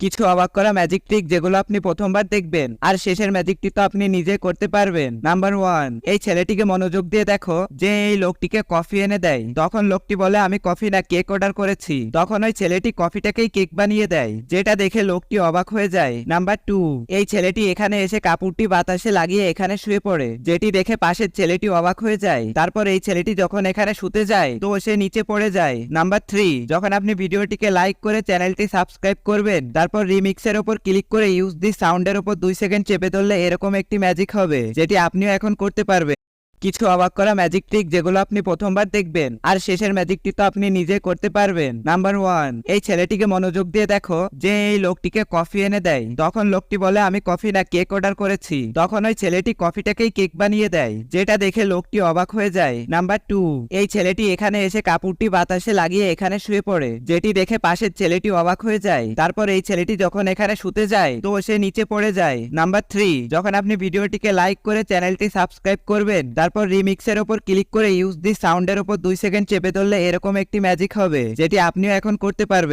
কিছু অবাক করা ম্যাজিক ট্রিক যেগুলো আপনি প্রথমবার দেখবেন আর শেষের ম্যাজিকটি তো আপনি নিজে করতে পারবেন। নাম্বার 1, এই ছেলেটিকে মনোযোগ দিয়ে দেখো যে এই লোকটিকে কফি এনে দেয়। তখন লোকটি বলে আমি কফি না কেক অর্ডার করেছি। তখন ওই ছেলেটি কফিটাকেই কেক বানিয়ে দেয়, যেটা দেখে লোকটি অবাক হয়ে যায়। নাম্বার 2, এই ছেলেটি এখানে এসে কাপড়টি বাতাসে লাগিয়ে এখানে শুয়ে পড়ে, যেটি দেখে পাশের ছেলেটি অবাক হয়ে যায়। তারপর এই ছেলেটি যখন এখানে শুতে যায় তো সে নিচে পড়ে যায়। নাম্বার 3, যখন আপনি ভিডিওটিকে লাইক করে চ্যানেলটি সাবস্ক্রাইব করবেন, তারপর রিমিক্সের উপর ক্লিক করে ইউজ দি সাউন্ডের উপর 2 সেকেন্ড চেপে ধরলে এরকম একটি ম্যাজিক হবে, যেটি আপনিও এখন করতে পারবেন। কিছু অবাক করা ম্যাজিক ট্রিক যেগুলো আপনি প্রথমবার দেখবেন আর শেষের ম্যাজিকটি তো আপনি নিজে করতে পারবেন। নাম্বার 1, এই ছেলেটিকে মনোযোগ দিয়ে দেখো যে এই লোকটিকে কফি এনে দেয়। তখন লোকটি বলে আমি কফি না কেক অর্ডার করেছি। তখন ওই ছেলেটি কফিটাকেই কেক বানিয়ে দেয়, যেটা দেখে লোকটি অবাক হয়ে যায়। নাম্বার 2, এই ছেলেটি এখানে এসে কাপড়টি বাতাসে লাগিয়ে এখানে শুয়ে পড়ে, যেটি দেখে পাশের ছেলেটি অবাক হয়ে যায়। তারপর এই ছেলেটি যখন এখানে শুতে যায় তো সে নিচে পড়ে যায়। নাম্বার 3, যখন আপনি ভিডিওটিকে লাইক করে চ্যানেলটি সাবস্ক্রাইব করবেন, তারপর রিমিক্সের উপর ক্লিক করে ইউজ দি সাউন্ডের উপর 2 সেকেন্ড চেপে ধরলে এরকম একটি ম্যাজিক হবে, যেটি আপনিও এখন করতে পারবেন।